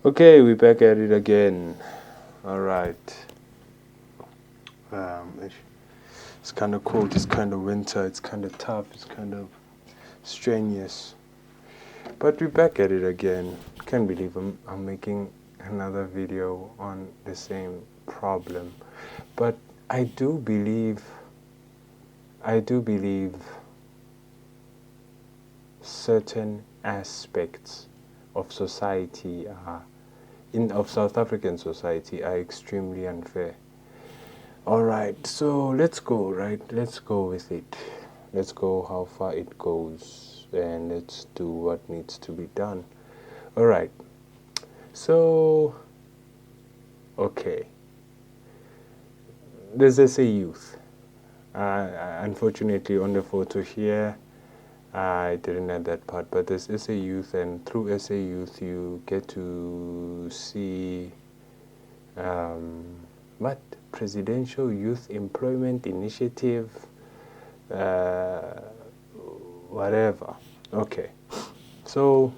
Okay, we're back at it again. All right. It's kind of cold. It's kind of winter. It's kind of tough. It's kind of strenuous. But we're back at it again. Can't believe I'm making another video on the same problem. But I do believe certain aspects of society of South African society are extremely unfair. All right, so let's go, right? Let's go with it. Let's go how far it goes and let's do what needs to be done. All right, so, okay. There's SA Youth. Unfortunately, on the photo here, I didn't add that part, but there's SA Youth, and through SA Youth, you get to see what? Presidential Youth Employment Initiative, whatever. Okay. So,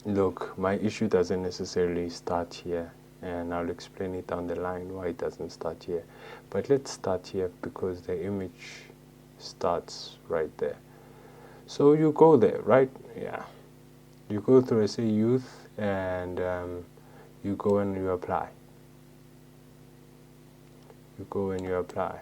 look, my issue doesn't necessarily start here, and I'll explain it down the line why it doesn't start here. But let's start here because the image starts right there. So you go there, right? Yeah. You go through SA Youth and you go and you apply. You go and you apply.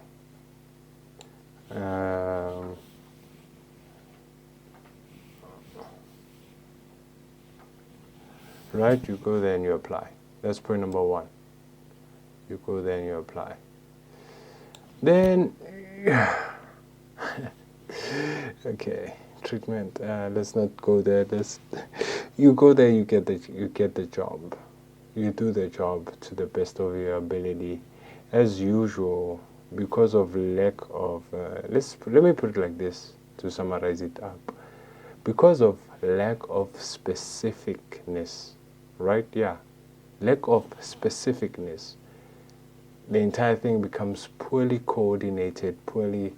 Right? You go there and you apply. That's point number one. You go there and you apply. Then, okay, treatment. Let's not go there. You go there. You get the job. You do the job to the best of your ability, as usual. Because of lack of, let me put it like this to summarize it up. Because of lack of specificness, right? Yeah, lack of specificness. The entire thing becomes poorly coordinated, poorly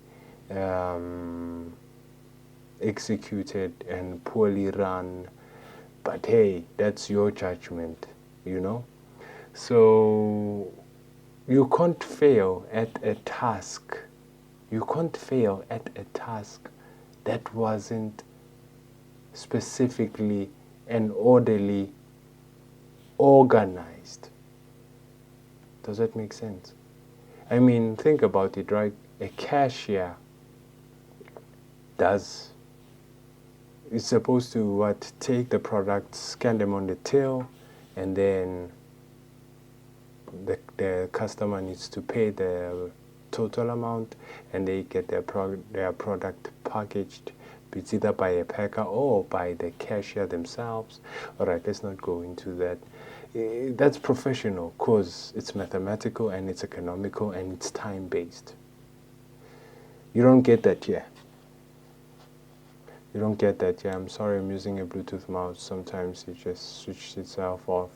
executed, and poorly run. But hey, that's your judgment, you know? So you can't fail at a task. You can't fail at a task that wasn't specifically and orderly organized. Does that make sense? I mean, think about it, right? A cashier is supposed to take the products, scan them on the till, and then the customer needs to pay the total amount, and they get their product packaged. It's either by a packer or by the cashier themselves. All right, let's not go into that. That's professional because it's mathematical and it's economical and it's time-based. You don't get that here. You don't get that here. I'm sorry, I'm using a Bluetooth mouse. Sometimes it just switches itself off.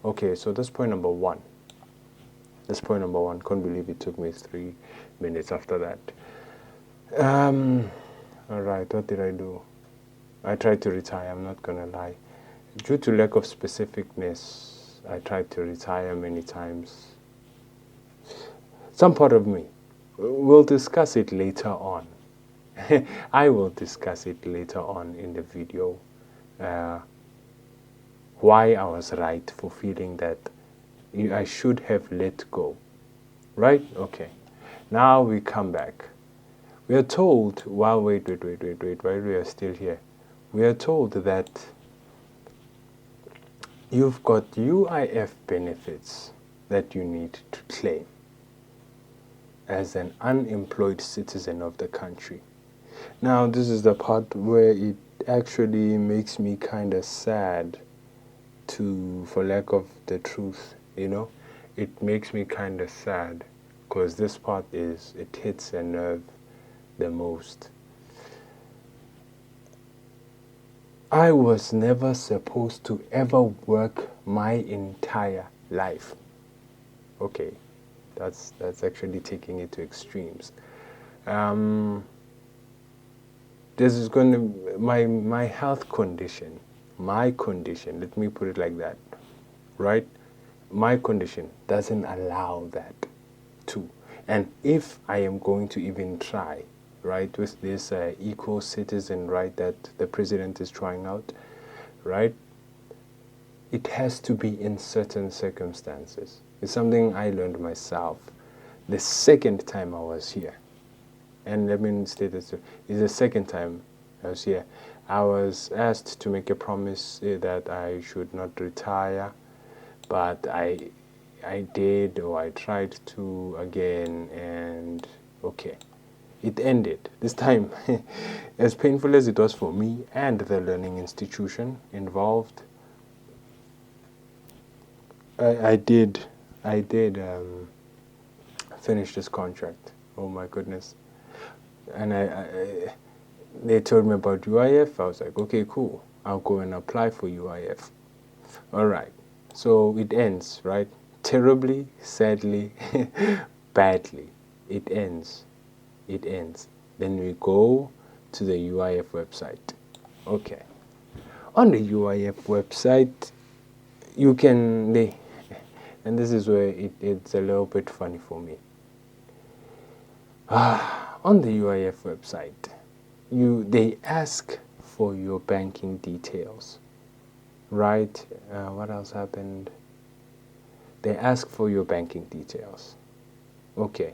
Okay, so that's point number one. That's point number one. Can't believe it took me 3 minutes after that. All right, what did I do? I tried to retire, I'm not gonna lie. Due to lack of specificness, I tried to retire many times. Some part of me. We'll discuss it later on. I will discuss it later on in the video. Why I was right for feeling that I should have let go. Right? Okay. Now we come back. We are told, while wait, while we are still here, we are told that you've got UIF benefits that you need to claim as an unemployed citizen of the country. Now, this is the part where it actually makes me kind of sad, for lack of the truth, you know? It makes me kind of sad because this part it hits a nerve the most. I was never supposed to ever work my entire life. Okay, that's actually taking it to extremes. This is going to my health condition, let me put it like that. right? My condition doesn't allow that too. And if I am going to even try, right, with this eco-citizen, right, that the president is trying out, right, it has to be in certain circumstances. It's something I learned myself the second time I was here. And let me state this, it's the second time I was here. I was asked to make a promise that I should not retire, but I did, or I tried to again, and okay, it ended. This time, as painful as it was for me and the learning institution involved, I did finish this contract. Oh my goodness. And they told me about UIF. I was like, okay, cool. I'll go and apply for UIF. All right. So it ends, right? Terribly, sadly, badly. It ends. It ends. Then we go to the UIF website. Okay. On the UIF website, you can, and this is where it's a little bit funny for me. On the UIF website, they ask for your banking details, right? What else happened? They ask for your banking details. Okay.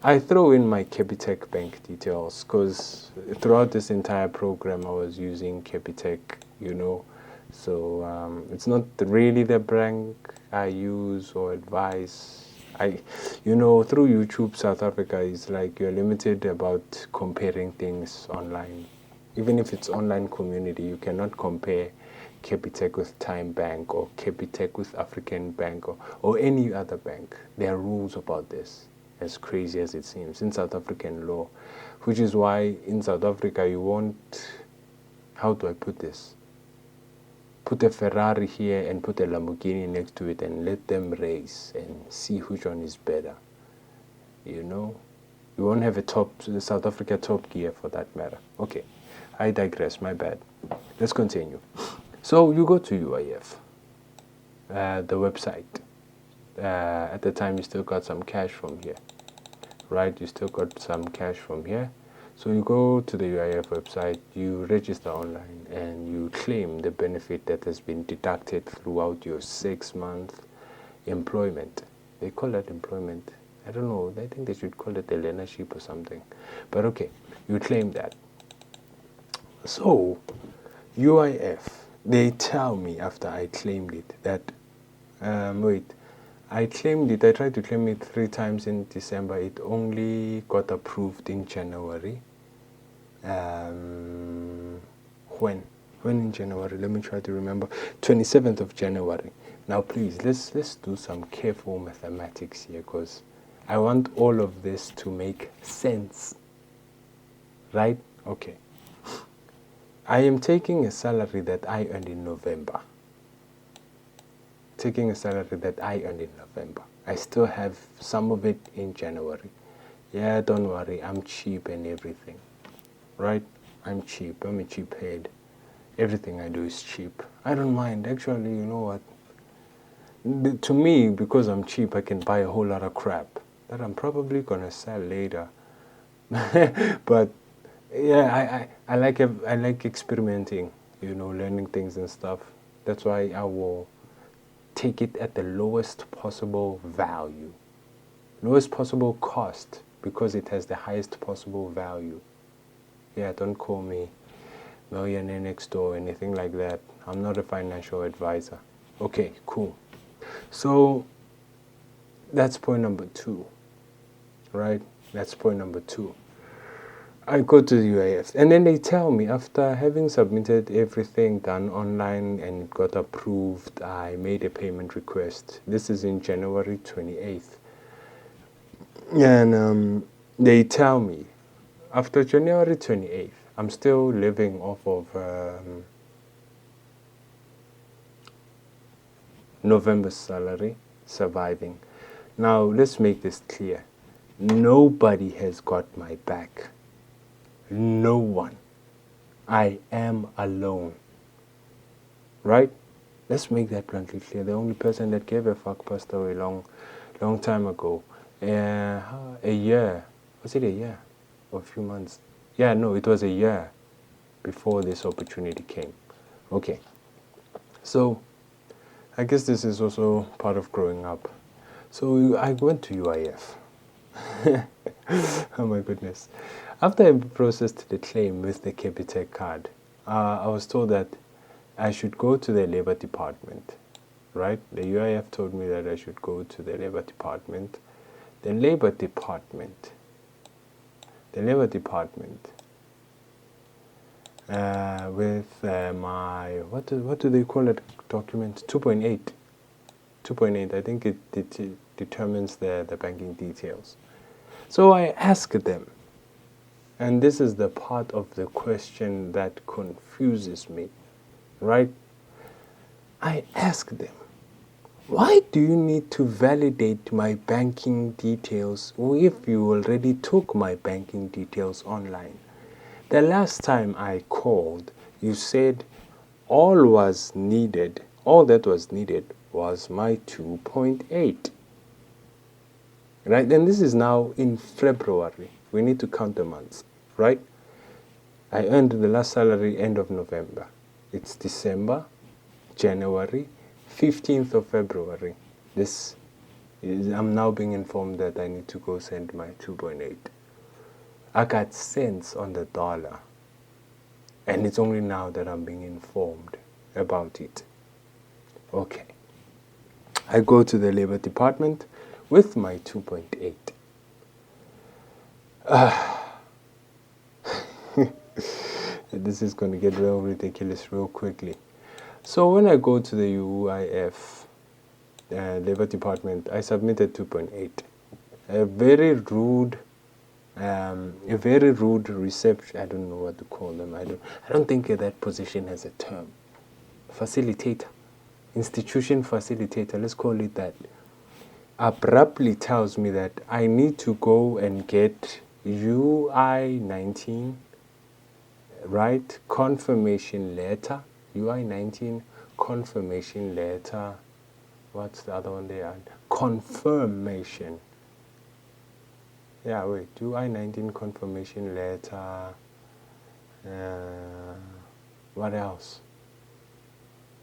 I throw in my Capitec bank details because throughout this entire program I was using Capitec, so it's not really the bank I use or advise. Through YouTube, South Africa is like you're limited about comparing things online. Even if it's online community, you cannot compare Capitec with Time Bank or Capitec with African Bank or any other bank. There are rules about this, as crazy as it seems, in South African law, which is why in South Africa you won't, how do I put this? Put a Ferrari here and put a Lamborghini next to it and let them race and see which one is better. You won't have the South Africa Top Gear for that matter. Okay, I digress, my bad. Let's continue. So you go to UIF, the website. At the time you still got some cash from here, right? You still got some cash from here. So you go to the UIF website, you register online, and you claim the benefit that has been deducted throughout your 6-month employment. They call that employment. I don't know. I think they should call it a learnership or something. But okay, you claim that. So UIF, they tell me after I claimed it that, I claimed it. I tried to claim it 3 times in December. It only got approved in January. When in January? Let me try to remember. 27th of January. Now, please, let's do some careful mathematics here, because I want all of this to make sense. Right? Okay. I am taking a salary that I earned in November. I still have some of it in January. Yeah, don't worry, I'm cheap and everything. Right? I'm cheap. I'm a cheap head. Everything I do is cheap. I don't mind. Actually, you know what? To me, because I'm cheap, I can buy a whole lot of crap that I'm probably going to sell later. But yeah, I like experimenting, learning things and stuff. That's why I will take it at the lowest possible value, lowest possible cost, because it has the highest possible value. Yeah, don't call me millionaire next door or anything like that. I'm not a financial advisor. Okay, cool. So that's point number 2, right? That's point number 2. I go to the UIF, and then they tell me, after having submitted everything done online and it got approved, I made a payment request. This is in January 28th. And they tell me, after January 28th, I'm still living off of November's salary, surviving. Now, let's make this clear. Nobody has got my back. No one. I am alone. Right? Let's make that bluntly clear. The only person that gave a fuck passed away long time ago. A year. Was it a year? Or a few months? Yeah, no, it was a year before this opportunity came. Okay. So, I guess this is also part of growing up. So, I went to UIF. Oh my goodness. After I processed the claim with the Capitec card, I was told that I should go to the Labor Department, right? The UIF told me that I should go to the Labor Department. The Labor Department, with my, what do they call it, document? 2.8. 2.8, I think it determines the banking details. So I asked them, and this is the part of the question that confuses me, right? I asked them, why do you need to validate my banking details if you already took my banking details online? The last time I called, you said all that was needed was my 2.8. Right? And this is now in February. We need to count the months, right? I earned the last salary end of November. It's December, January, 15th of February. I'm now being informed that I need to go send my 2.8. I got cents on the dollar. And it's only now that I'm being informed about it. Okay. I go to the Labor Department with my 2.8. This is going to get real ridiculous real quickly. So when I go to the UIF Labor Department, I submitted 2.8. A very rude reception. I don't know what to call them. I don't think that position has a term. Facilitator, institution facilitator. Let's call it that. Abruptly tells me that I need to go and get UI-19, right? Confirmation letter. UI-19 confirmation letter. What's the other one there? Confirmation. Yeah, wait. UI-19 confirmation letter. What else?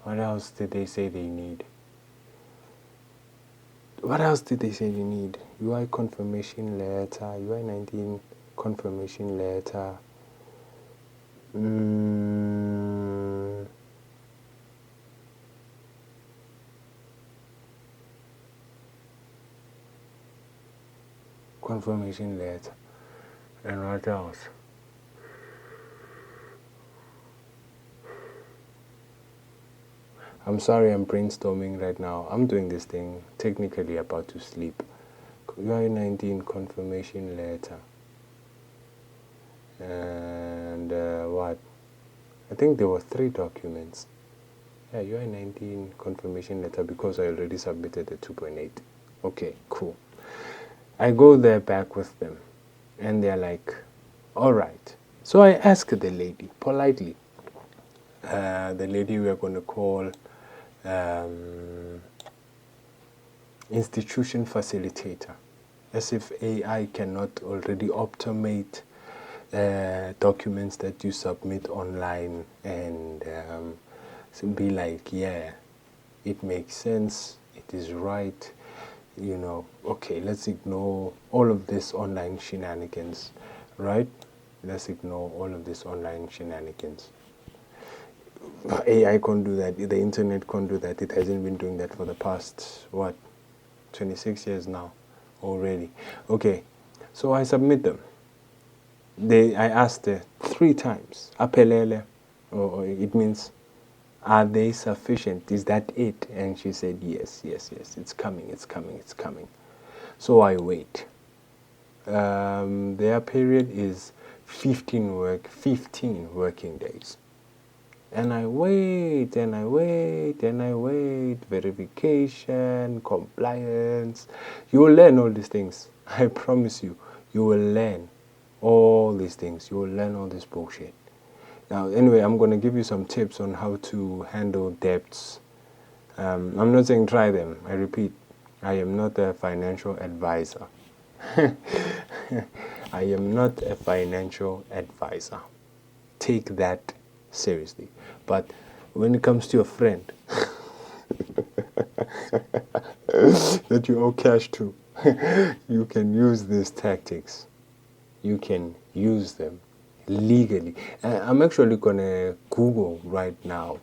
What else did they say they need? What else did they say you need? UI confirmation letter, UI-19 confirmation letter. Confirmation letter. And what else? I'm sorry, I'm brainstorming right now. I'm doing this thing technically about to sleep. UI-19 confirmation letter. And what? I think there were 3 documents. Yeah, UI-19 confirmation letter because I already submitted the 2.8. Okay, cool. I go there back with them. And they're like, all right. So I ask the lady, politely. The lady we're going to call institution facilitator, as if AI cannot already automate documents that you submit online and be like, yeah, it makes sense, it is right, okay, let's ignore all of this online shenanigans, right? Let's ignore all of this online shenanigans. AI can't do that. The internet can't do that. It hasn't been doing that for the past, 26 years now already. Okay, so I submit them. I asked her 3 times. Apelele, or it means, are they sufficient? Is that it? And she said, yes, it's coming. So I wait. Their period is 15 working days. And I wait, verification, compliance. You will learn all these things. I promise you, you will learn all these things. You will learn all this bullshit. Now, anyway, I'm going to give you some tips on how to handle debts I'm not saying try them. I repeat, I am not a financial advisor. I am not a financial advisor. Take that seriously. But when it comes to your friend that you owe cash to, you can use these tactics. You can use them legally. I'm actually going to Google right now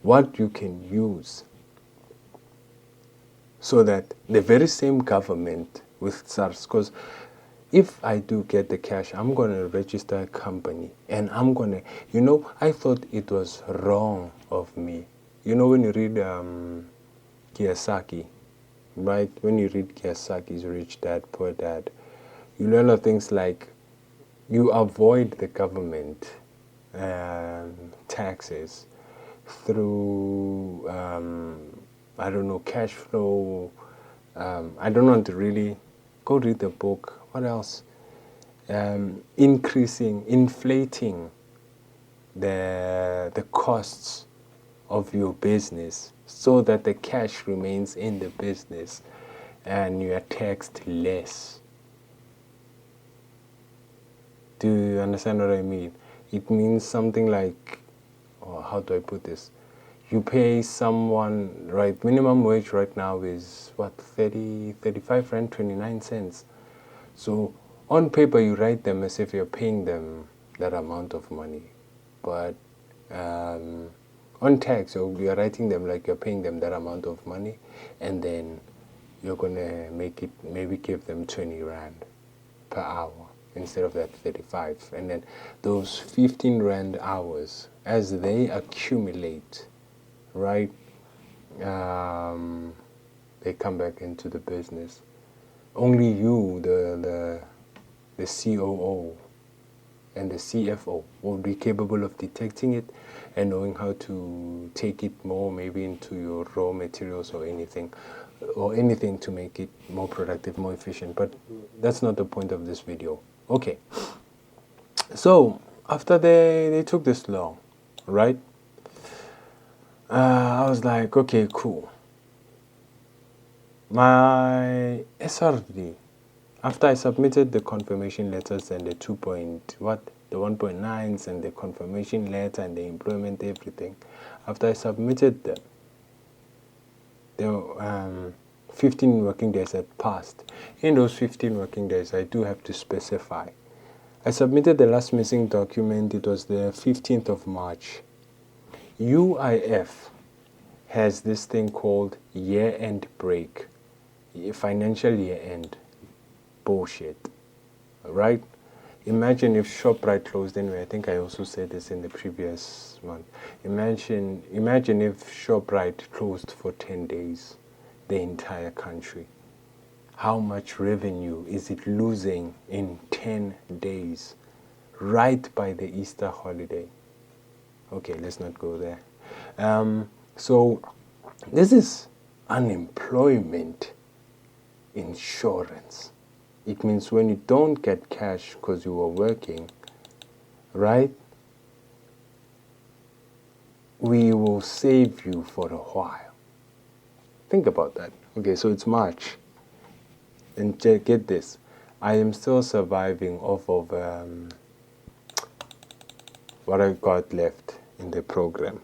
what you can use so that the very same government with SARS, because if I do get the cash, I'm going to register a company and I'm going to, I thought it was wrong of me. When you read Kiyosaki, right? When you read Kiyosaki's Rich Dad, Poor Dad, you learn of things like you avoid the government taxes through, I don't know, cash flow. I don't want to really go read the book. What else? Inflating the costs of your business so that the cash remains in the business and you are taxed less. Do you understand what I mean? It means something like, how do I put this? You pay someone, right? Minimum wage right now is what, 35 rand 29 cents. So on paper you write them as if you're paying them that amount of money, but on tax you're writing them like you're paying them that amount of money, and then you're gonna make it, maybe give them 20 rand per hour instead of that 35, and then those 15 rand hours, as they accumulate, right, they come back into the business. Only you, the COO and the CFO, will be capable of detecting it and knowing how to take it more maybe into your raw materials or anything to make it more productive, more efficient. But that's not the point of this video. Okay, so after they took this long, right, I was like, okay, cool. My SRD, after I submitted the confirmation letters and the 1.9s and the confirmation letter and the employment, everything, after I submitted them, the 15 working days had passed. In those 15 working days, I do have to specify. I submitted the last missing document. It was the 15th of March. UIF has this thing called year-end break, financial year-end bullshit, right? Imagine if ShopRite closed anyway. I think I also said this in the previous one. Imagine if ShopRite closed for 10 days, the entire country. How much revenue is it losing in 10 days, right by the Easter holiday? Okay, let's not go there. So this is unemployment insurance. It means when you don't get cash because you were working, right, we will save you for a while. Think about that. Okay, so it's March. And get this, I am still surviving off of what I got left in the program.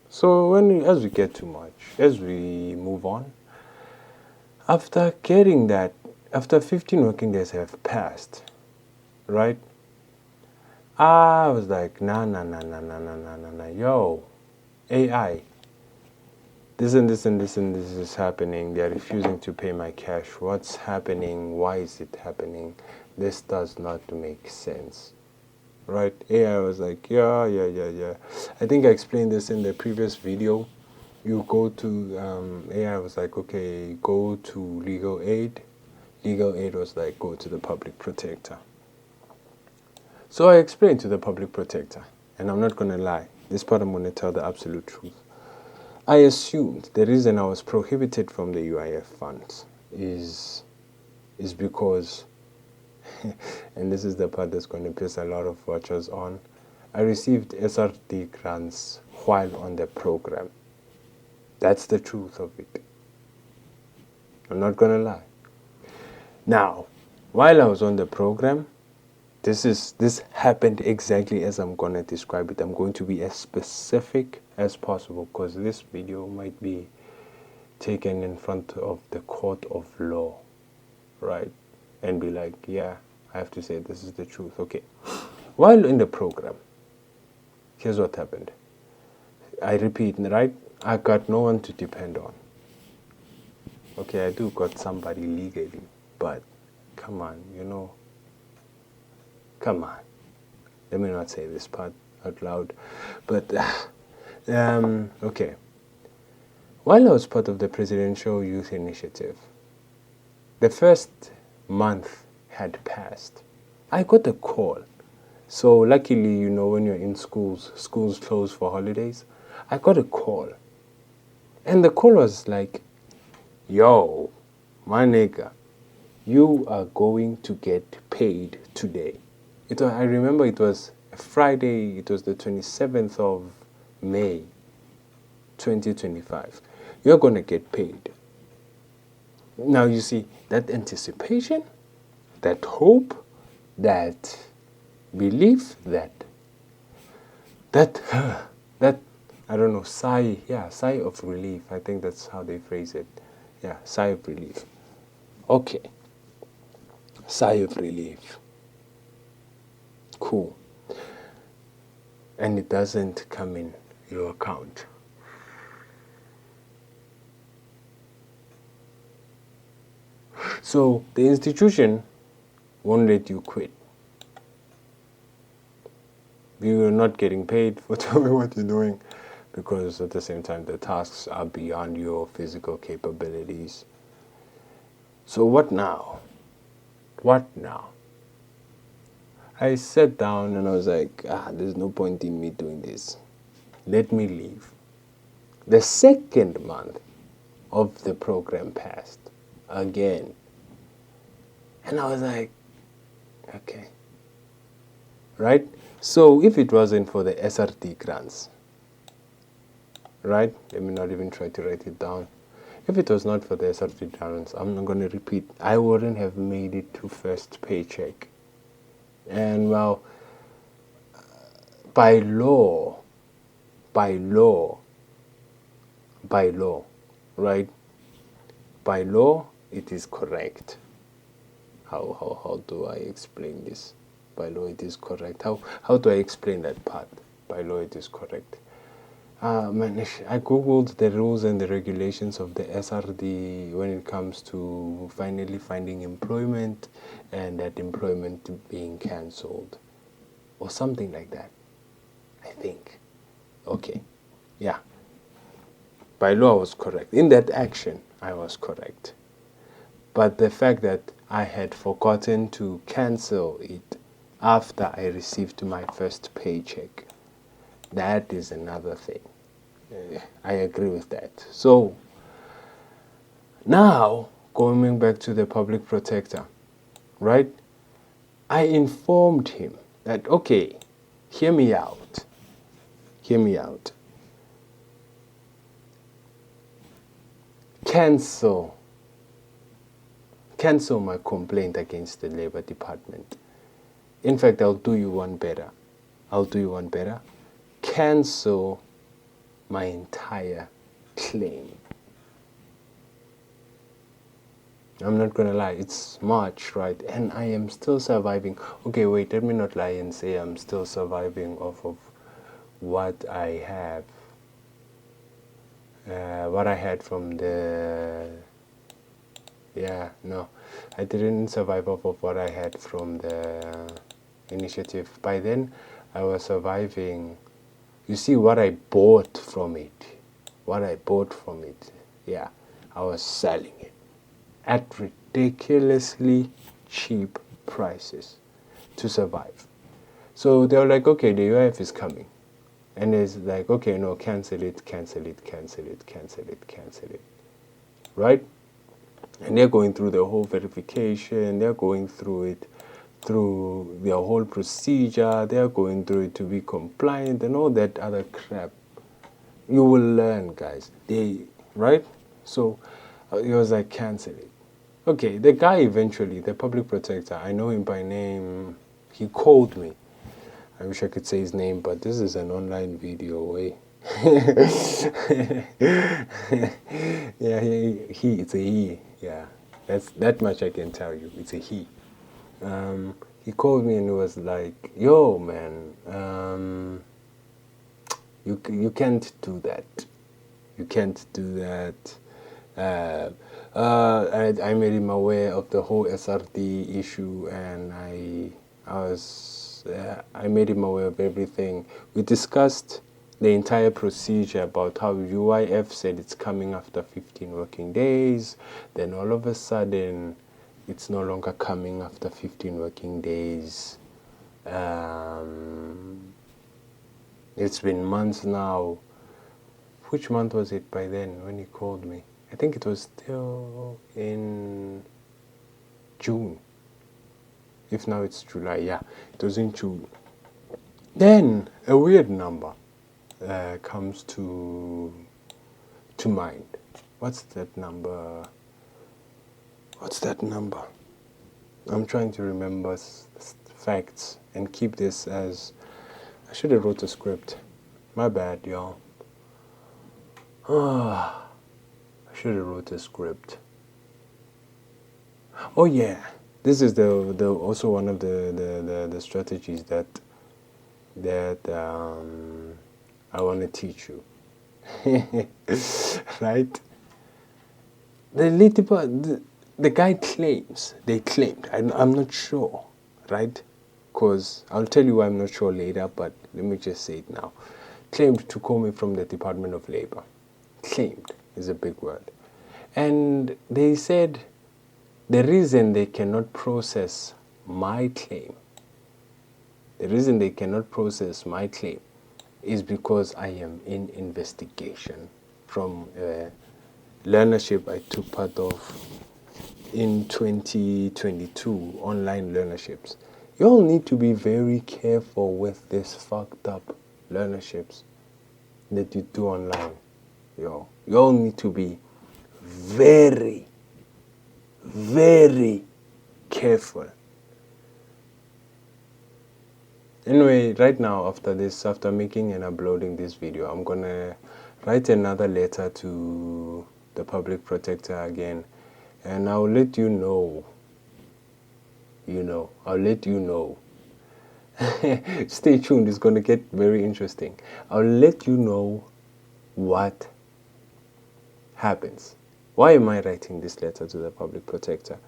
So as we get too much, as we move on, after getting that, after 15 working days have passed, right, I was like, nah, yo, AI, this and this and this and this is happening. They're refusing to pay my cash. What's happening? Why is it happening? This does not make sense, right? AI was like, yeah. I think I explained this in the previous video. You go to, AI was like, okay, go to legal aid. Legal aid was like, go to the public protector. So I explained to the public protector, and I'm not going to lie. This part I'm going to tell the absolute truth. I assumed the reason I was prohibited from the UIF funds is because, and this is the part that's going to piss a lot of watchers on, I received SRD grants while on the program. That's the truth of it. I'm not going to lie. Now, while I was on the program, this happened exactly as I'm going to describe it. I'm going to be as specific as possible because this video might be taken in front of the court of law, right? And be like, yeah, I have to say this is the truth. Okay. While in the program, here's what happened. I repeat, right? I got no one to depend on. Okay, I do got somebody legally, but come on, come on. Let me not say this part out loud, but okay. While I was part of the Presidential Youth Initiative, the first month had passed. I got a call. So luckily, when you're in schools close for holidays, I got a call. And the call was like, yo, my nigga, you are going to get paid today. I remember it was a Friday, it was the 27th of May, 2025. You're going to get paid. Now you see, that anticipation, that hope, that belief, that I don't know, sigh of relief. I think that's how they phrase it. Yeah, sigh of relief. Okay. Sigh of relief. Cool. And it doesn't come in your account. So the institution won't let you quit. You are not getting paid for doing what you're doing because at the same time the tasks are beyond your physical capabilities. So what now? What now? I sat down and I was like, there's no point in me doing this. Let me leave. The second month of the program passed again. And I was like, okay. Right? So if it wasn't for the SRD grants, right? Let me not even try to write it down. If it was not for the SRD grants, I'm not going to repeat, I wouldn't have made it to first paycheck. And well, by law, right? By law, it is correct. How do I explain this? By law, it is correct. How do I explain that part? By law, it is correct. I googled the rules and the regulations of the SRD when it comes to finally finding employment and that employment being cancelled or something like that, I think. Okay, yeah. By law, I was correct. In that action, I was correct. But the fact that I had forgotten to cancel it after I received my first paycheck, that is another thing. I agree with that. So, now, going back to the public protector, right? I informed him that, okay, hear me out. Cancel my complaint against the Labor Department. In fact, I'll do you one better. Cancel my entire claim. I'm not gonna lie, it's March, right? And I am still surviving. Okay, wait, let me not lie and say I'm still surviving off of what I have. What I had from the... Yeah, no. I didn't survive off of what I had from the initiative. By then, I was surviving... You see what I bought from it. Yeah, I was selling it at ridiculously cheap prices to survive. So they were like, okay, the UIF is coming. And it's like, okay, no, cancel it. Right? And they're going through the whole verification, they're going through it, through their whole procedure, they're going through it to be compliant and all that other crap. You will learn, guys. Right? So he was like, cancel it. Okay, the guy eventually, the public protector, I know him by name. He called me. I wish I could say his name, but this is an online video, eh? Yeah, it's a he. Yeah, that much I can tell you. It's a he. He called me and he was like, "Yo, man, you can't do that. You can't do that." I made him aware of the whole SRD issue, and I made him aware of everything. We discussed the entire procedure about how UIF said it's coming after 15 working days. Then all of a sudden, it's no longer coming after 15 working days. It's been months now. Which month was it by then when he called me? I think it was still in June. If now it's July, yeah, it was in June. Then a weird number comes to mind. What's that number? I'm trying to remember facts and keep this as... I should have wrote a script. My bad, y'all. I should have wrote a script. Oh yeah, this is the also one of the strategies that I want to teach you. Right? The guy claimed. I'm not sure, right? Because I'll tell you why I'm not sure later, but let me just say it now. Claimed to call me from the Department of Labor. Claimed is a big word. And they said the reason they cannot process my claim, is because I am in investigation from learnership I took part of in 2022, online learnerships. You all need to be very careful with this fucked up learnerships that you do online. You all need to be very, very careful. Anyway, right now, after making and uploading this video, I'm gonna write another letter to the public protector again, and I'll let you know. I'll let you know. Stay tuned, it's gonna get very interesting. I'll let you know what happens. Why am I writing this letter to the public protector?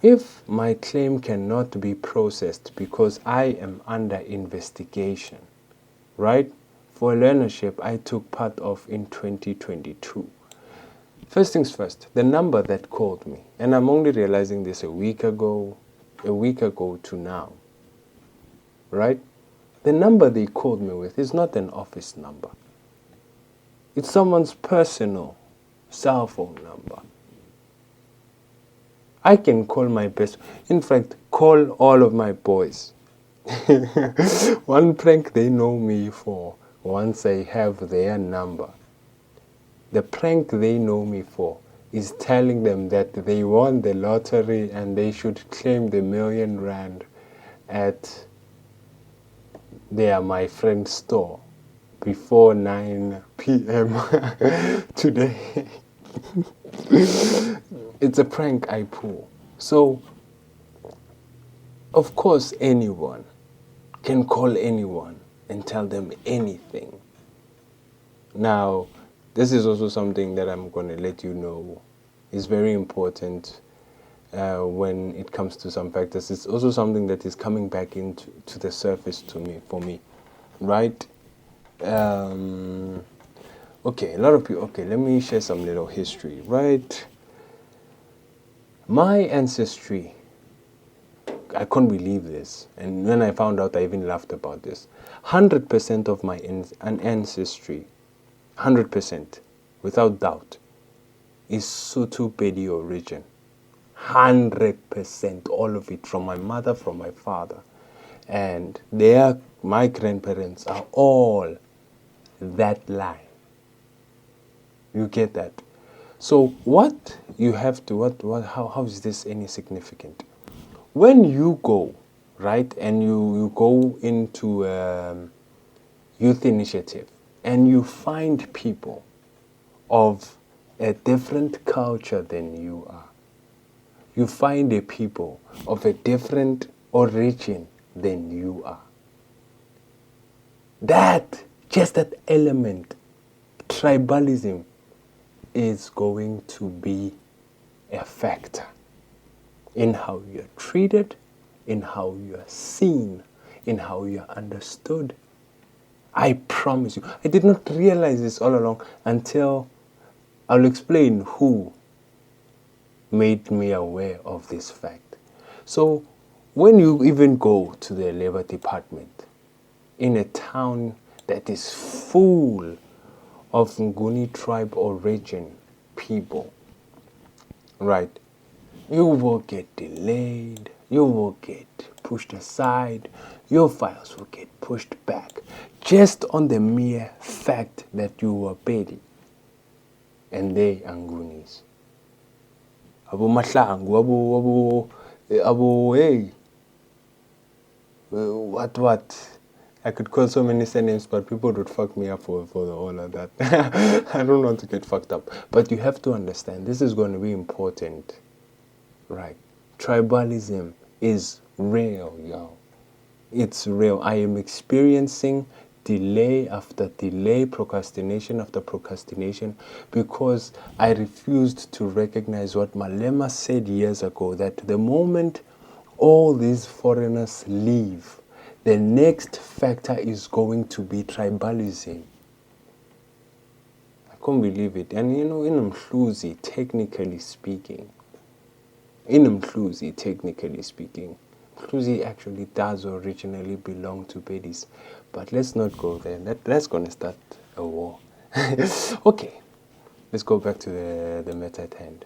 If my claim cannot be processed because I am under investigation, right, for a learnership I took part of in 2022. First things first, the number that called me, and I'm only realizing this a week ago to now, right? The number they called me with is not an office number. It's someone's personal cell phone number. I can call my best, in fact, call all of my boys. One prank they know me for, once I have their number. The prank they know me for is telling them that they won the lottery and they should claim the R1,000,000 at my friend's store before 9 p.m. today. It's a prank I pull. So, of course, anyone can call anyone and tell them anything. Now, this is also something that I'm going to let you know is very important when it comes to some factors. It's also something that is coming back into the surface for me, right? Okay, a lot of people. Okay, let me share some little history, right? My ancestry, I couldn't believe this, and when I found out, I even laughed about this. 100% of my ancestry, 100%, without doubt, is Sotho Pedi origin. 100%, all of it, from my mother, from my father, and my grandparents are all that line. You get that? So what you have to, how is this any significant? When you go, right, and you go into youth initiative and you find people of a different culture than you are, you find a people of a different origin than you are, just that element, tribalism, is going to be a factor in how you're treated, in how you're seen, in how you're understood. I promise you. I did not realize this all along until I'll explain who made me aware of this fact. So, when you even go to the labor department in a town that is full of Nguni tribe origin people, right, you will get delayed, you will get pushed aside, your files will get pushed back, just on the mere fact that you were Pedi and they are Ngunis. Abu Mahlangu, Abu, hey, what? I could call so many surnames, but people would fuck me up for all of that. I don't want to get fucked up. But you have to understand, this is going to be important, right? Tribalism is real, y'all. It's real. I am experiencing delay after delay, procrastination after procrastination, because I refused to recognize what Malema said years ago, that the moment all these foreigners leave, the next factor is going to be tribalism. I can't believe it. And in Mhluzi, technically speaking, Mhluzi actually does originally belong to Bedis. But let's not go there. That's going to start a war. Okay, let's go back to the matter at hand.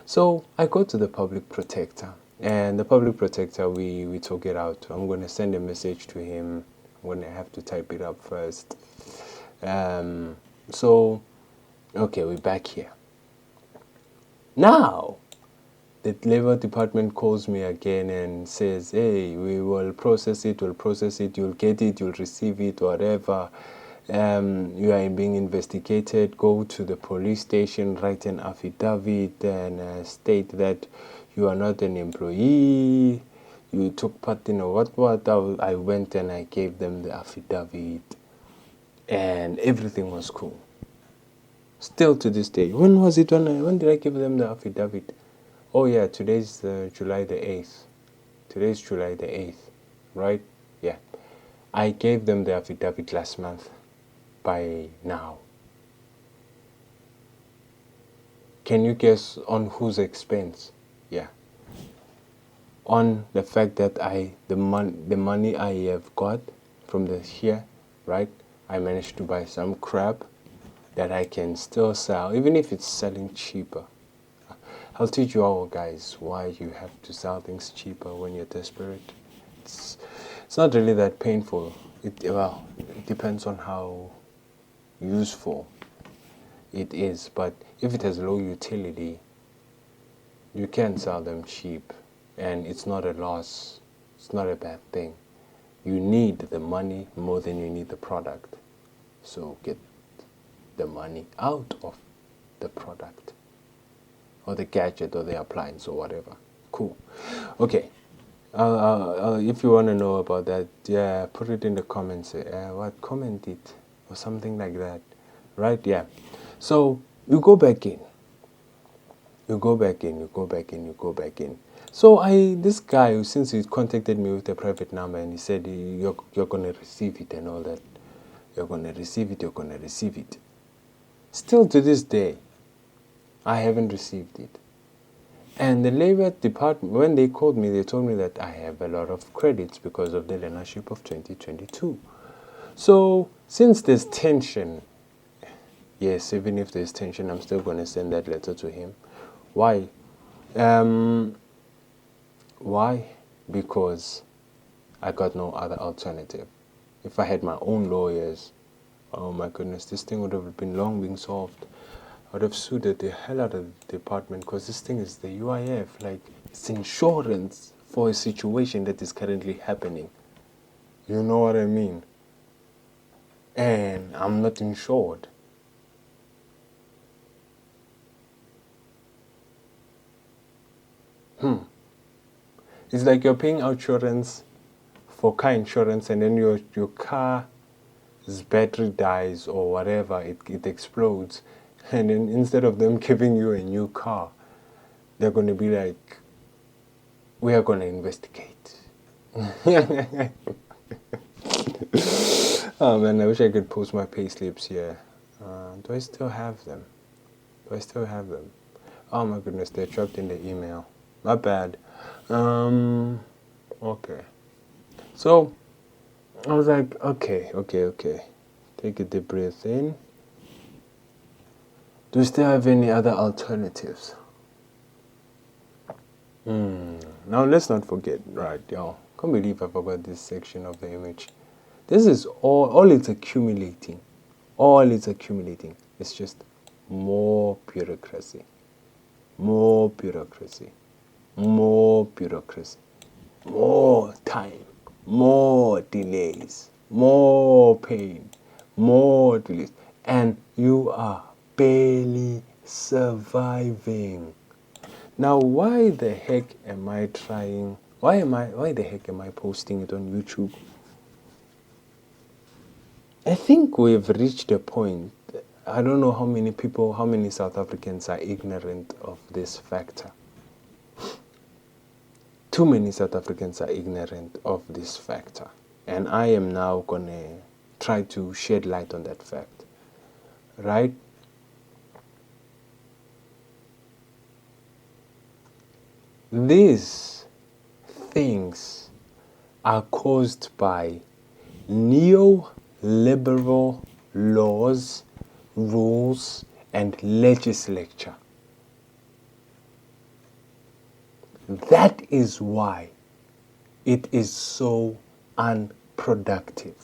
So I go to the public protector. And the public protector, we talk it out. I'm going to send a message to him. I'm going to have to type it up first. So, okay, we're back here. Now, the labor department calls me again and says, hey, we will process it, you'll get it, you'll receive it, whatever. You are being investigated. Go to the police station, write an affidavit and state that you are not an employee, you took part in what. I went and I gave them the affidavit and everything was cool. Still to this day. When was it? When did I give them the affidavit? Oh yeah, today's July the 8th. Today's July the 8th, right? Yeah. I gave them the affidavit last month by now. Can you guess on whose expense? Yeah. On the fact that the money I have got from this here, right? I managed to buy some crap that I can still sell, even if it's selling cheaper. I'll teach you all guys why you have to sell things cheaper when you're desperate. It's not really that painful. It depends on how useful it is, but if it has low utility, you can sell them cheap and it's not a loss. It's not a bad thing. You need the money more than you need the product. So get the money out of the product or the gadget or the appliance or whatever. Cool. Okay. If you want to know about that, yeah, put it in the comments. Comment it or something like that. Right? Yeah. So you go back in. You go back in. So this guy, since he contacted me with a private number and he said you're going to receive it and all that. You're going to receive it. Still to this day, I haven't received it. And the labor department, when they called me, they told me that I have a lot of credits because of the learnership of 2022. So since there's tension, yes, even if there's tension, I'm still going to send that letter to him. Why? Why? Because I got no other alternative. If I had my own lawyers, oh my goodness, this thing would have been long being solved. I would have sued the hell out of the department, because this thing is the UIF, like, it's insurance for a situation that is currently happening. You know what I mean? And I'm not insured. It's like you're paying insurance for car insurance, and then your car's battery dies or whatever, it explodes, and then instead of them giving you a new car, they're going to be like, we are going to investigate. Oh man, I wish I could post my pay slips here. Do I still have them? Oh my goodness, they're trapped in the email. My bad. Okay. So, I was like, okay. Take a deep breath in. Do you still have any other alternatives? Now let's not forget, right, y'all. Can't believe I forgot this section of the image. This is all it's accumulating. All it's accumulating. It's just more bureaucracy. More bureaucracy. More bureaucracy. More time. More delays. More pain. More delays. And you are barely surviving. Now, why the heck am I trying? Why the heck am I posting it on YouTube? I think we've reached a point. I don't know how many South Africans are ignorant of this factor. Too many South Africans are ignorant of this factor. And I am now going to try to shed light on that fact. Right? These things are caused by neoliberal laws, rules, and legislature. That is why it is so unproductive.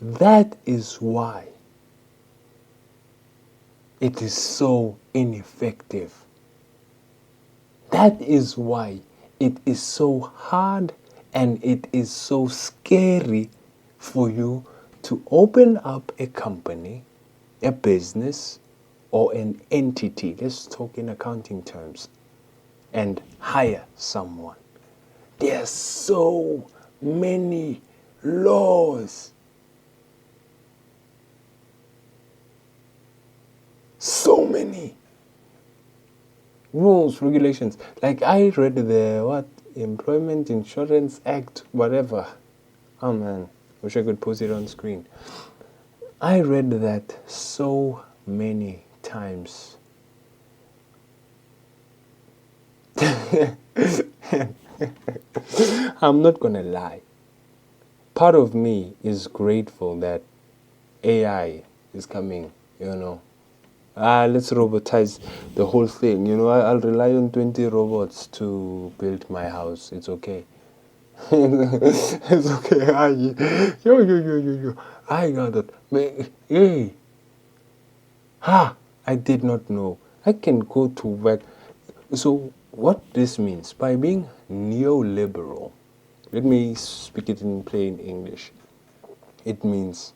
That is why it is so ineffective. That is why it is so hard and it is so scary for you to open up a company, a business, or an entity. Let's talk in accounting terms. And hire someone. There are so many laws. So many rules, regulations. Like I read the Employment Insurance Act, whatever. Oh man, wish I could post it on screen. I read that so many times. I'm not gonna lie. Part of me is grateful that AI is coming, let's robotize the whole thing. I'll rely on 20 robots to build my house. It's okay. It's okay. Yo. I got that. Hey. I did not know. I can go to work. So what this means, by being neoliberal, let me speak it in plain English. It means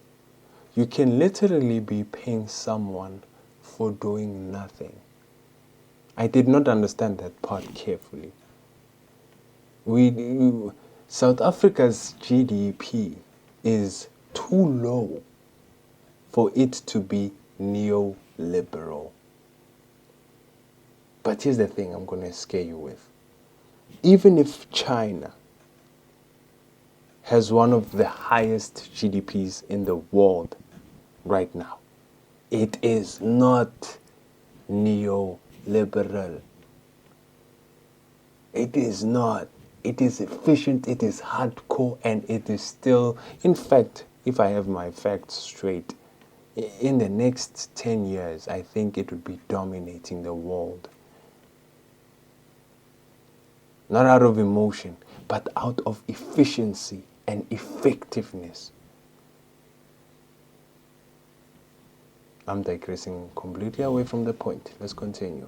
you can literally be paying someone for doing nothing. I did not understand that part carefully. South Africa's GDP is too low for it to be neoliberal. But here's the thing I'm going to scare you with. Even if China has one of the highest GDPs in the world right now, it is not neoliberal. It is not. It is efficient, it is hardcore, and it is still, in fact, if I have my facts straight, in the next 10 years, I think it would be dominating the world. Not out of emotion, but out of efficiency and effectiveness. I'm digressing completely away from the point. Let's continue.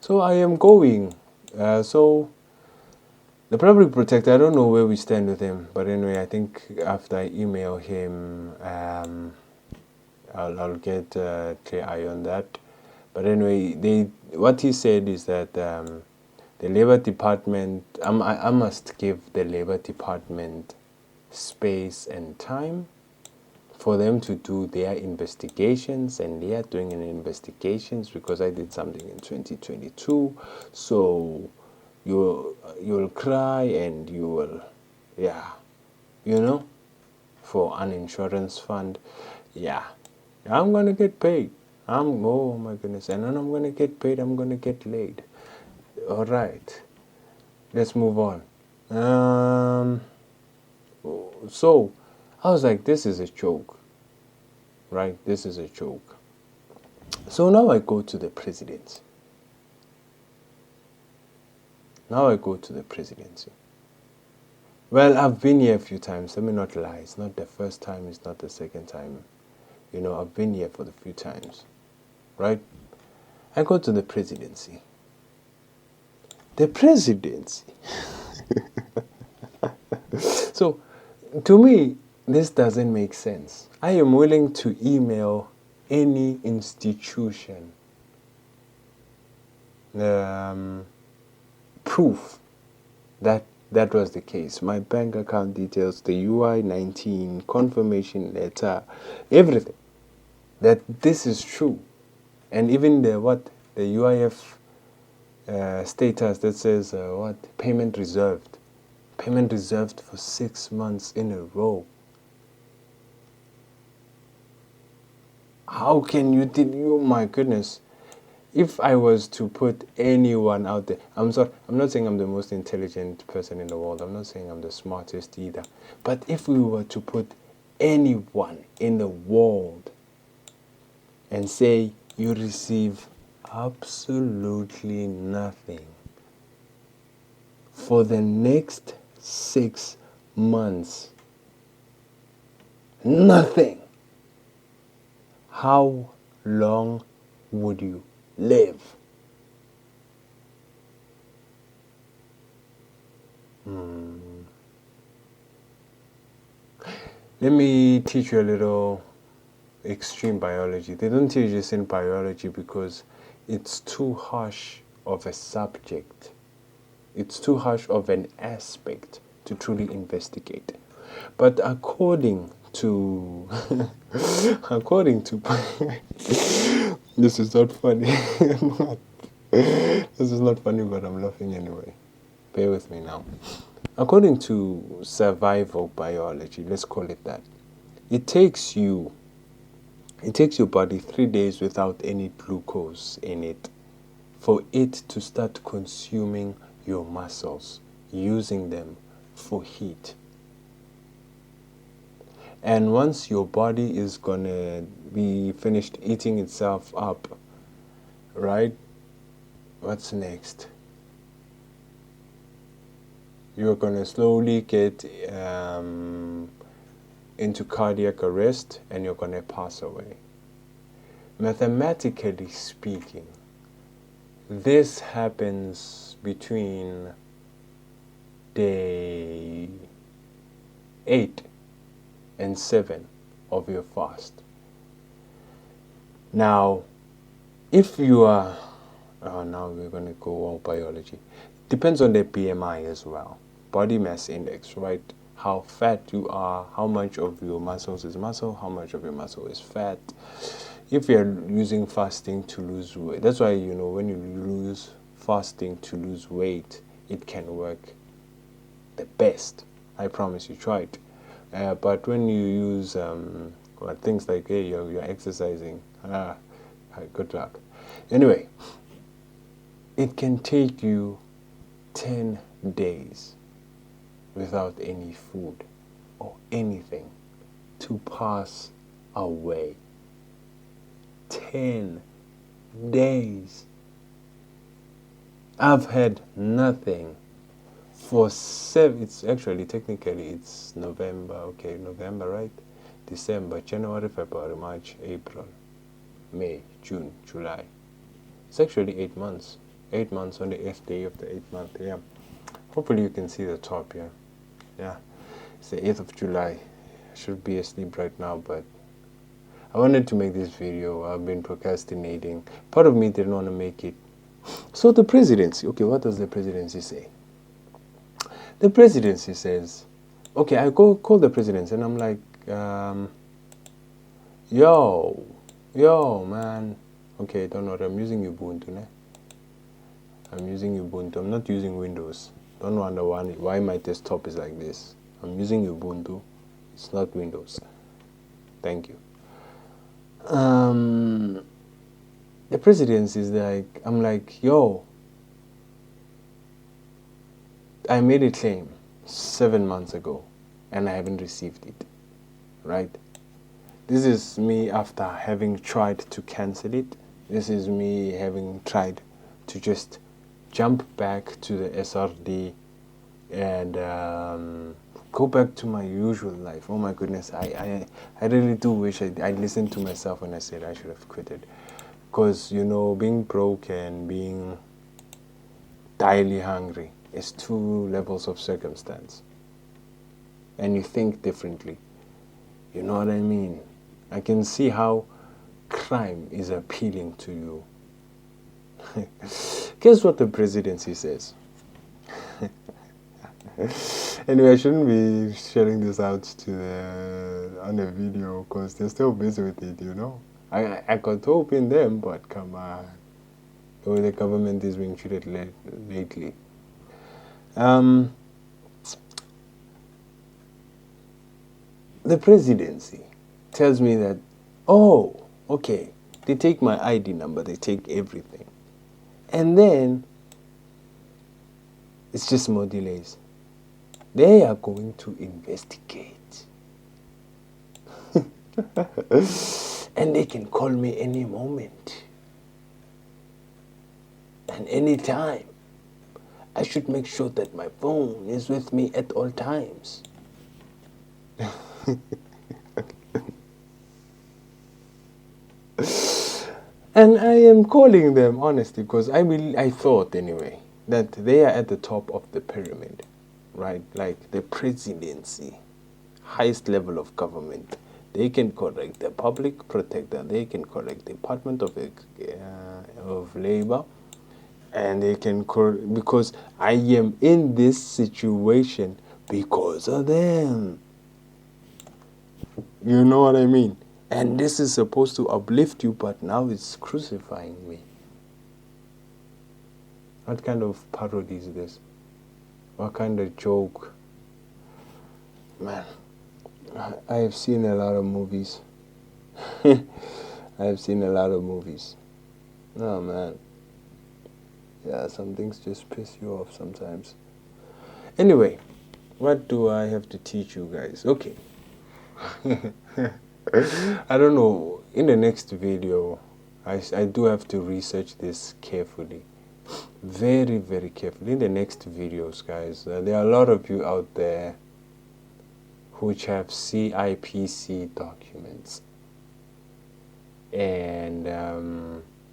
So I am going. So the public protector, I don't know where we stand with him, but anyway, I think after I email him, I'll get clear eye on that. But anyway, what he said is that the Labor Department, I must give the Labor Department space and time for them to do their investigations, and they are doing an investigations because I did something in 2022. So you'll cry and you will, for an insurance fund. Yeah, I'm gonna get paid. Oh my goodness, and then I'm gonna get paid. I'm gonna get laid. All right, let's move on. So I was like, this is a joke, right? This is a joke. So now I go to the presidency. Well, I've been here a few times. Let me not lie. It's not the first time. It's not the second time. I've been here for the few times, right? I go to the presidency. The presidency. So, to me, this doesn't make sense. I am willing to email any institution proof that that was the case. My bank account details, the UI-19 confirmation letter, everything. That this is true. And even the UIF status that says payment reserved for 6 months in a row. How can you oh my goodness. If I was to put anyone out there, I'm not saying I'm the most intelligent person in the world. I'm not saying I'm the smartest either. But if we were to put anyone in the world and say you receive absolutely nothing for the next 6 months, nothing, how long would you live? Let me teach you a little extreme biology. They don't teach this in biology because it's too harsh of a subject. It's too harsh of an aspect to truly investigate. But according to this is not funny. This is not funny, but I'm laughing anyway. Bear with me now. According to survival biology, let's call it that, it takes your body 3 days without any glucose in it for it to start consuming your muscles, using them for heat. And once your body is gonna be finished eating itself up, right? What's next? You're gonna slowly get into cardiac arrest and you're gonna pass away. Mathematically speaking, this happens between day 8 and 7 of your fast. Now, if you are, now we're going to go all biology. Depends on the BMI as well, body mass index, right? How fat you are, how much of your muscles is muscle, how much of your muscle is fat. If you're using fasting to lose weight, that's why, when you lose fasting to lose weight, it can work the best. I promise you, try it. But when you use things like, hey, you're exercising, good luck. Anyway, it can take you 10 days without any food or anything to pass away. 10 days. I've had nothing for 7, it's November, right? December, January, February, March, April. May, June, July. It's actually 8 months. 8 months on the 8th day of the 8th month. Yeah. Hopefully you can see the top. Yeah. Yeah. It's the 8th of July. I should be asleep right now, but I wanted to make this video. I've been procrastinating. Part of me didn't want to make it. So the presidency. Okay, what does the presidency say? The presidency says, okay, I go call the presidency and I'm like, yo, man. Okay, don't worry, I'm using Ubuntu, ne? I'm using Ubuntu. I'm not using Windows. Don't wonder why my desktop is like this. I'm using Ubuntu. It's not Windows. Thank you. The presidency is like, I'm like, yo, I made a claim 7 months ago and I haven't received it, right? This is me after having tried to cancel it. This is me having tried to just jump back to the SRD and go back to my usual life. Oh my goodness, I really do wish I listened to myself when I said I should have quit it. Because, you know, being broke and being direly hungry is two levels of circumstance. And you think differently. You know what I mean? I can see how crime is appealing to you. Guess what the presidency says? Anyway, I shouldn't be sharing this out on a video because they're still busy with it, you know? I got hope in them, but come on. The way the government is being treated lately. The presidency tells me that, oh, okay, they take my ID number, they take everything. And then, it's just more delays. They are going to investigate. And they can call me any moment. And any time. I should make sure that my phone is with me at all times. And I am calling them honestly because I thought anyway that they are at the top of the pyramid, right? Like the presidency, highest level of government. They can correct the public protector. They can correct the Department of Labor, and they can because I am in this situation because of them. You know what I mean? And this is supposed to uplift you, but now it's crucifying me. What kind of parody is this? What kind of joke? Man, I have seen a lot of movies. I have seen a lot of movies. Oh, man. Yeah, some things just piss you off sometimes. Anyway, what do I have to teach you guys? Okay. I don't know. In the next video, I do have to research this carefully. Very, very carefully. In the next videos, guys, there are a lot of you out there which have CIPC documents. And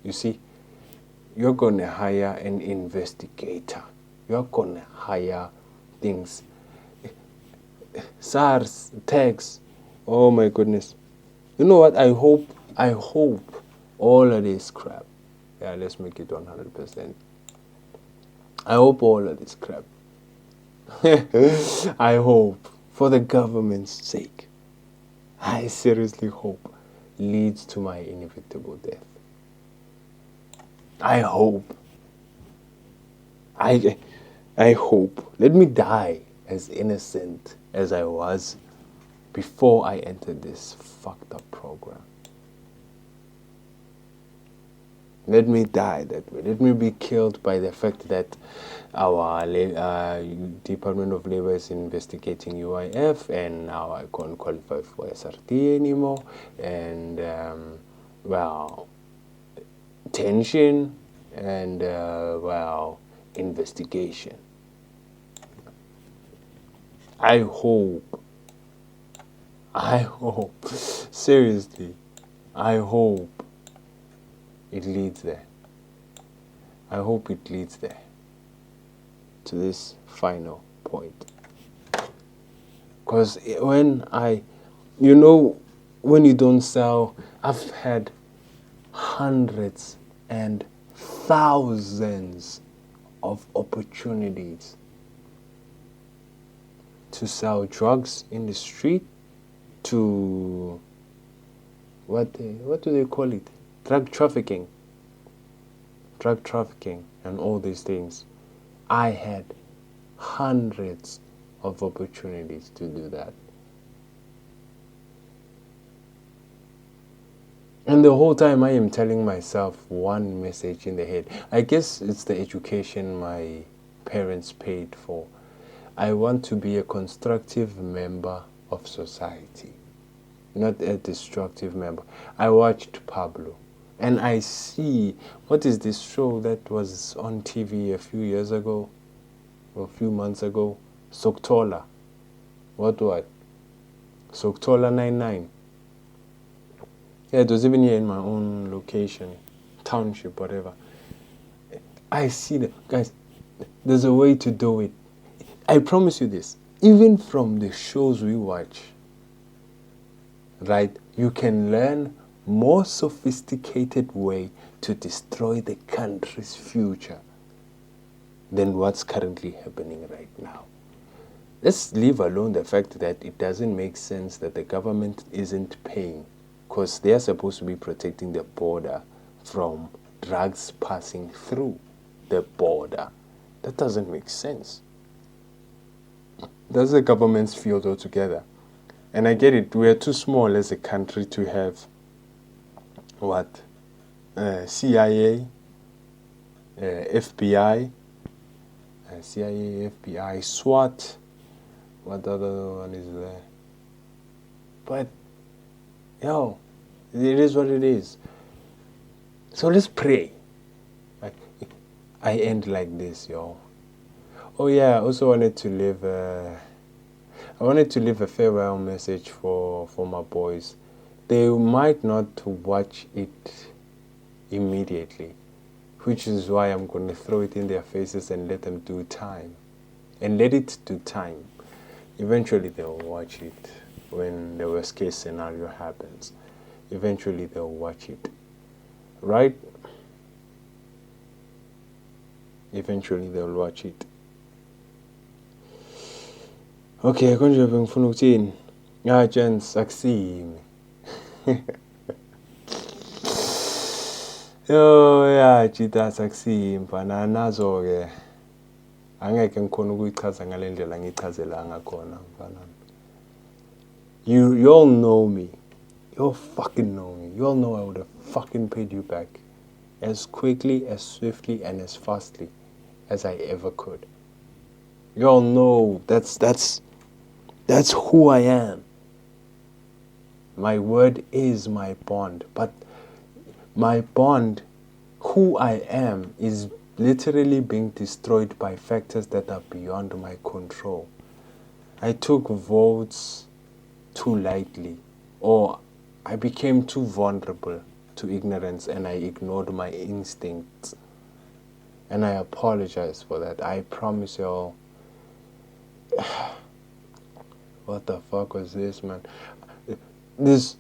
you see, you're going to hire an investigator. You're going to hire things. SARS, tax. Oh my goodness. You know what? I hope all of this crap. Yeah, let's make it 100%. I hope all of this crap. I hope, for the government's sake, I seriously hope leads to my inevitable death. I hope. I hope. Let me die as innocent as I was before I entered this fucked up program. Let me die that way. Let me be killed by the fact that our Department of Labor is investigating UIF, and now I can't qualify for SRT anymore. And, well, tension and, well, investigation. I hope, seriously, I hope it leads there. I hope it leads there, to this final point. Because when when you don't sell, I've had hundreds and thousands of opportunities to sell drugs in the street, to what do they call it? Drug trafficking, and all these things. I had hundreds of opportunities to do that. And the whole time I am telling myself one message in the head. I guess it's the education my parents paid for. I want to be a constructive member of society, not a destructive member. I watched Pablo, and I see, what is this show that was on TV a few years ago, or a few months ago? Soktola. What? Soktola 99. Yeah, it was even here in my own location, township, whatever. I see that, guys, there's a way to do it. I promise you this, even from the shows we watch, right, you can learn more sophisticated way to destroy the country's future than what's currently happening right now. Let's leave alone the fact that it doesn't make sense that the government isn't paying, because they are supposed to be protecting the border from drugs passing through the border. That doesn't make sense. That's the government's field altogether. And I get it, we are too small as a country to have CIA, FBI, CIA, FBI, SWAT. What other one is there? But, it is what it is. So let's pray. I end like this, yo. Oh yeah, I also wanted to leave a farewell message for my boys. They might not watch it immediately, which is why I'm going to throw it in their faces and let them do time. And let it do time. Eventually they'll watch it when the worst case scenario happens. Eventually they'll watch it. Right? Eventually they'll watch it. Okay, konje bengifuna ukuthini? Gents, akusimi. Jitas akusimi mfana nazo ke. Angeke ngikhona ukuyichaza ngale ndlela ngichazela ngakhona mfana. You all know me. You all fucking know me. You all know I would have fucking paid you back as quickly, as swiftly, and as fastly as I ever could. You all know that's who I am. My word is my bond, but my bond, who I am, is literally being destroyed by factors that are beyond my control. I took votes too lightly, or I became too vulnerable to ignorance, and I ignored my instincts. And I apologize for that. I promise y'all. What the fuck was this, man? There's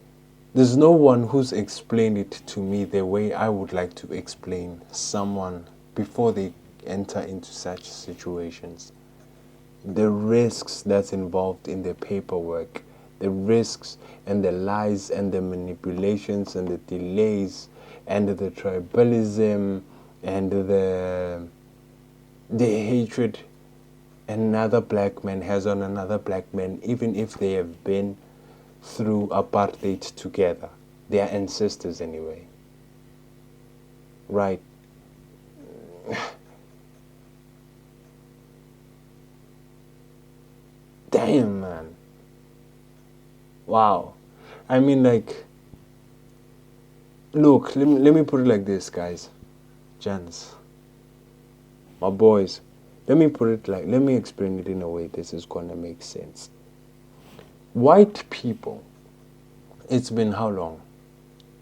no one who's explained it to me the way I would like to explain someone before they enter into such situations. The risks that's involved in the paperwork, the risks and the lies and the manipulations and the delays and the tribalism and the hatred another black man has on another black man, even if they have been through apartheid together. They are ancestors anyway. Right. Damn, man. Wow. I mean, like, look, let me put it like this, guys. Gents. My boys. Let me explain it in a way this is going to make sense. White people, it's been how long?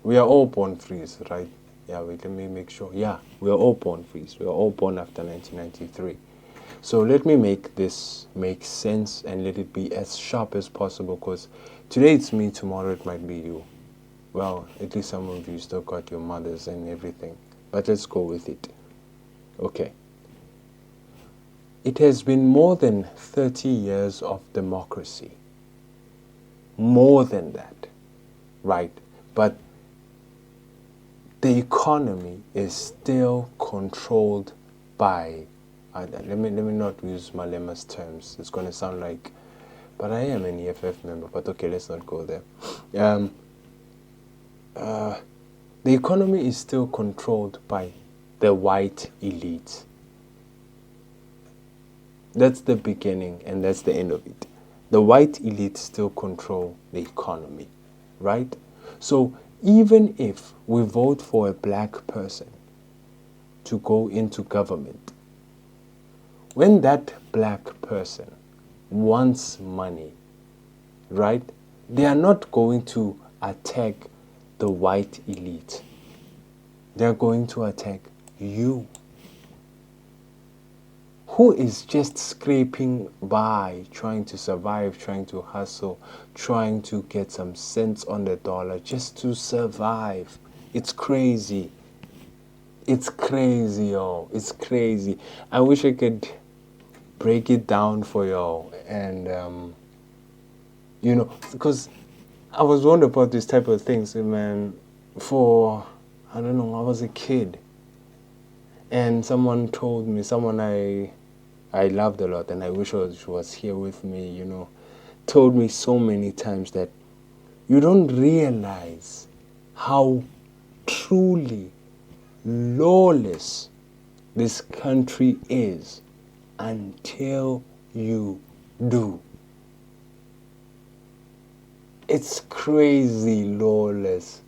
We are all born free, right? Yeah, wait, let me make sure. Yeah, we are all born free. We are all born after 1993. So let me make this make sense and let it be as sharp as possible, because today it's me, tomorrow it might be you. Well, at least some of you still got your mothers and everything. But let's go with it. Okay. It has been more than 30 years of democracy. More than that. Right? But the economy is still controlled by, let me not use Malema's terms. It's going to sound like, but I am an EFF member, but okay, let's not go there. The economy is still controlled by the white elite. That's the beginning and that's the end of it. The white elite still control the economy, right? So even if we vote for a black person to go into government, when that black person wants money, right, they are not going to attack the white elite. They are going to attack you, who is just scraping by, trying to survive, trying to hustle, trying to get some cents on the dollar just to survive. It's crazy. It's crazy, y'all. It's crazy. I wish I could break it down for y'all. And, because I was wondering about these type of things, man, for, I don't know, I was a kid. And someone told me, someone I loved a lot, and I wish she was here with me, told me so many times that you don't realize how truly lawless this country is until you do. It's crazy lawless.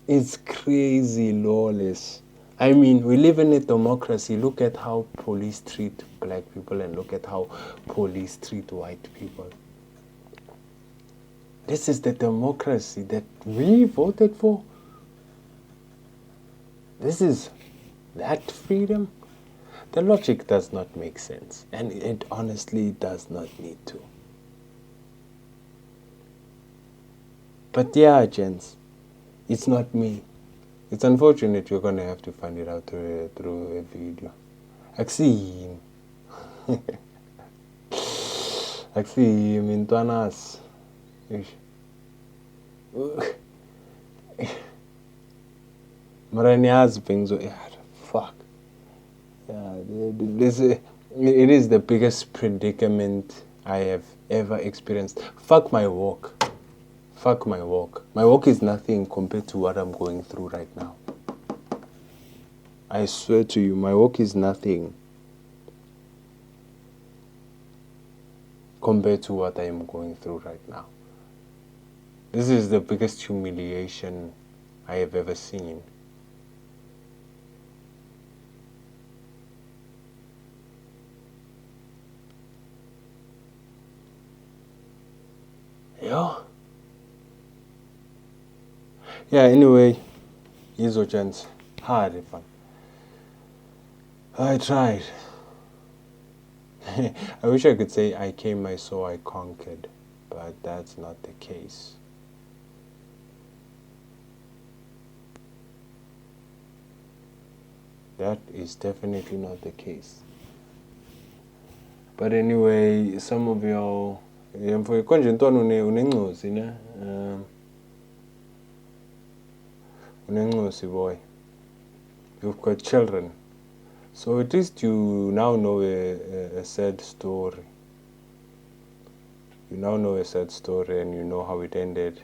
It's crazy lawless. I mean, we live in a democracy. Look at how police treat black people and look at how police treat white people. This is the democracy that we voted for. This is that freedom. The logic does not make sense, and it honestly does not need to. But yeah, gents, it's not me. It's unfortunate you're going to have to find it out through a video. Aksiyimi. Aksiyimi ntwanas. Mara niyazi bengizo fuck. Yeah, it is the biggest predicament I have ever experienced. Fuck my walk. Fuck my walk. My walk is nothing compared to what I'm going through right now. I swear to you, my walk is nothing compared to what I am going through right now. This is the biggest humiliation I have ever seen. Yeah, anyway, hizo chance. Hard fun. I tried. I wish I could say I came, I saw, I conquered, but that's not the case. That is definitely not the case. But anyway, some of y'all, konje ntwana unengozi ne? Unengozi boy. You've got children. So at least you now know a sad story. You now know a sad story and you know how it ended.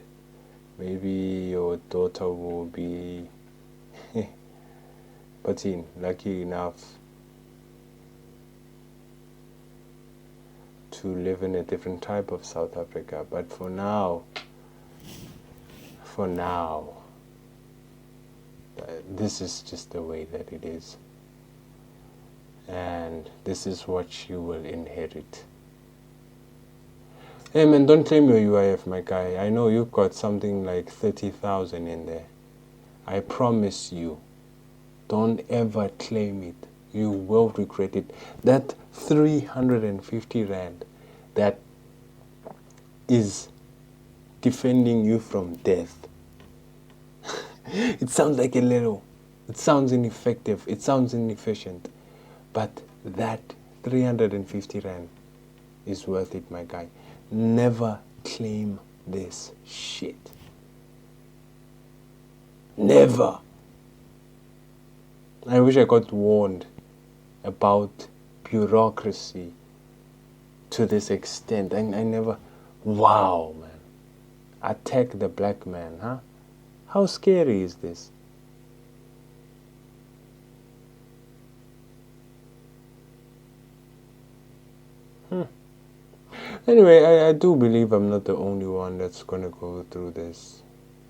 Maybe your daughter will be, but lucky enough to live in a different type of South Africa. But for now, this is just the way that it is. And this is what you will inherit. Hey man, don't claim your UIF, my guy. I know you've got something like 30,000 in there. I promise you, Don't ever claim it. You will regret it. That 350 rand that is defending you from death. It sounds like a little. It sounds ineffective. It sounds inefficient. But that 350 rand is worth it, my guy. Never claim this shit. Never. I wish I got warned about bureaucracy to this extent. I never. Wow, man. Attack the black man, huh? How scary is this? Anyway, I do believe I'm not the only one that's gonna go through this.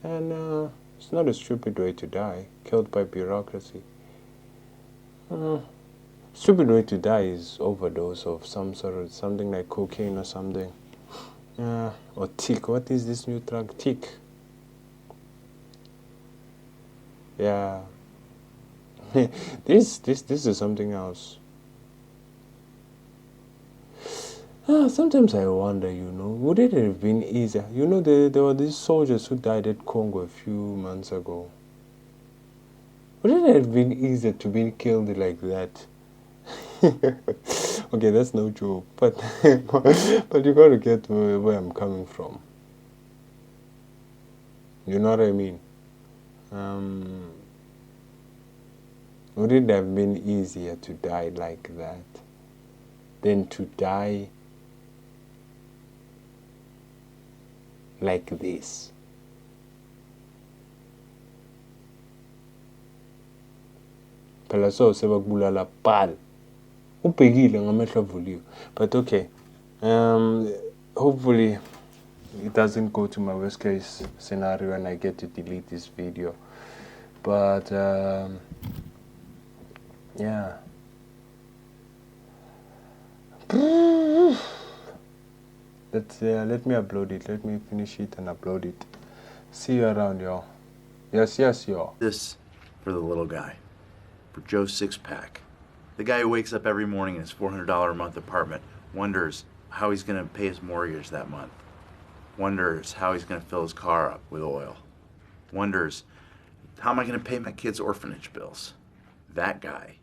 And it's not a stupid way to die, killed by bureaucracy. Stupid way to die is overdose of some sort of something like cocaine or something. Or tick. What is this new drug? Tick. Yeah. This is something else. Sometimes I wonder, would it have been easier? There were these soldiers who died at Congo a few months ago. Would it have been easier to be killed like that? Okay, that's no joke, but but you gotta get where I'm coming from. You know what I mean? Would it have been easier to die like that than to die like this? Phela so sebakubulala pal. Ubhekile ngamehlo avuliwe. But okay. Hopefully it doesn't go to my worst case scenario and I get to delete this video. But yeah. Let me upload it. Let me finish it and upload it. See you around, y'all. Yes, y'all. This for the little guy. For Joe Sixpack. The guy who wakes up every morning in his $400 a month apartment, wonders how he's going to pay his mortgage that month. Wonders how he's going to fill his car up with oil. Wonders, how am I going to pay my kids' orphanage bills? That guy.